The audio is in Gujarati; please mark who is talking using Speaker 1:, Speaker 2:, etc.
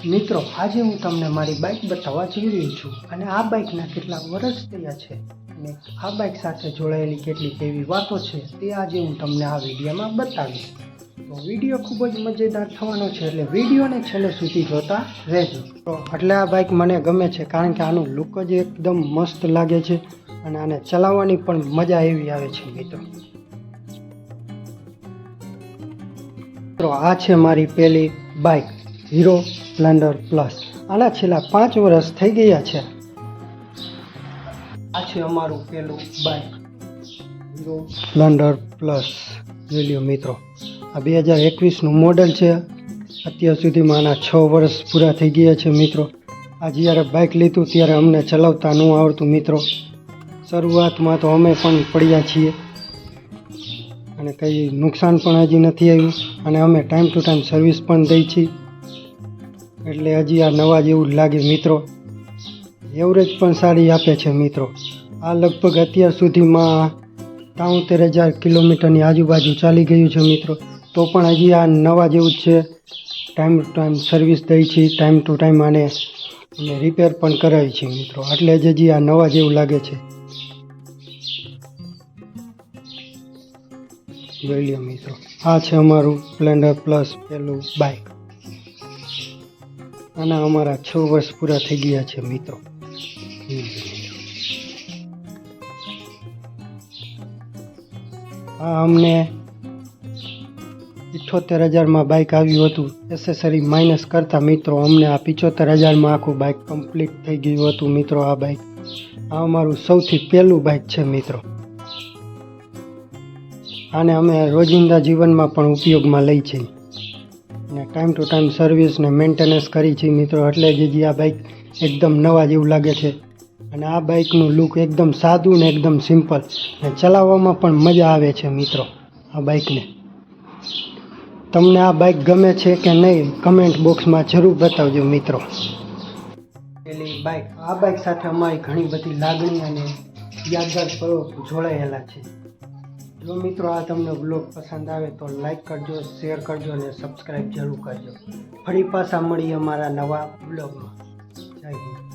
Speaker 1: મિત્રો, આજે હું તમને મારી બાઇક બતાવવા જઈ રહ્યો છું અને આ બાઇકના કેટલા વર્ષ થયા છે અને આ બાઇક સાથે જોડાયેલી કેટલીક એવી વાતો છે તે આજે હું તમને આ વિડીયોમાં બતાવીશ. તો વિડીયો ખૂબ જ મજેદાર થવાનો છે, એટલે વિડીયોને છેલ્લે સુધી જોતા રહેજો. તો એટલે આ બાઇક મને ગમે છે કારણ કે આનું લુક જ એકદમ મસ્ત લાગે છે અને આને ચલાવવાની પણ મજા એવી આવે છે. મિત્રો, આ છે મારી પહેલી બાઇક હીરો સ્પ્લેન્ડર પ્લસ. આના છેલ્લા 5 વર્ષ થઈ ગયા છે. આ છે અમારું પહેલું બાઇક હીરો સ્પ્લેન્ડર પ્લસ. જોઈ લો મિત્રો, આ 2021નું મોડલ છે. અત્યાર સુધીમાં આના 6 વર્ષ પૂરા થઈ ગયા છે. મિત્રો, આ જ્યારે બાઇક લીધું ત્યારે અમને ચલાવતા ન આવડતું. મિત્રો, શરૂઆતમાં તો અમે પણ પડ્યા છીએ અને કંઈ નુકસાન પણ હજી નથી આવ્યું અને અમે ટાઈમ ટુ ટાઈમ સર્વિસ પણ દઈ છીએ, એટલે હજી આ નવા જેવું જ લાગે. મિત્રો, એવરેજ પણ સારી આપે છે. મિત્રો, આ લગભગ અત્યાર સુધીમાં 73,000 કિલોમીટરની આજુબાજુ ચાલી ગયું છે. મિત્રો, તો પણ હજી આ નવા જેવું જ છે. ટાઈમ ટુ ટાઈમ સર્વિસ દઈ છીએ, ટાઈમ ટુ ટાઈમ આને રિપેર પણ કરાવી છે. મિત્રો, એટલે જ હજી આ નવા જેવું લાગે છે. જોઈ લો મિત્રો, આ છે અમારું સ્પ્લેન્ડર પ્લસ પહેલું બાઇક. આના અમારા 6 વર્ષ પૂરા થઈ ગયા છે. મિત્રો, આ અમને 78,000માં બાઇક આવ્યું હતું. એસેસરી માઇનસ કરતા મિત્રો અમને આ 75,000માં આખું બાઇક કમ્પ્લીટ થઈ ગયું હતું. મિત્રો, આ બાઇક આ અમારું સૌથી પહેલું બાઇક છે. મિત્રો, આને અમે રોજિંદા જીવનમાં પણ ઉપયોગમાં લઈ છીએ અને ટાઈમ ટુ ટાઈમ સર્વિસ ને મેન્ટેનન્સ કરી છે. મિત્રો, એટલે જ આ બાઇક એકદમ નવા જેવું લાગે છે અને આ બાઇકનું લુક એકદમ સાદું ને એકદમ સિમ્પલ ને ચલાવવામાં પણ મજા આવે છે. મિત્રો, આ બાઇકને તમને આ બાઇક ગમે છે કે નહીં કમેન્ટ બોક્સમાં જરૂર બતાવજો. મિત્રો, પેલી બાઇક આ બાઇક સાથે અમારી ઘણી બધી લાગણી અને યાદગાર પળો જોડાયેલા છે. જો મિત્રો આ તમને બ્લોગ પસંદ આવે તો લાઈક કરજો, શેર કરજો અને સબસ્ક્રાઈબ જરૂર કરજો. ફરી પાછા મળીએ અમારા નવા બ્લોગમાં. જય હિન્દ.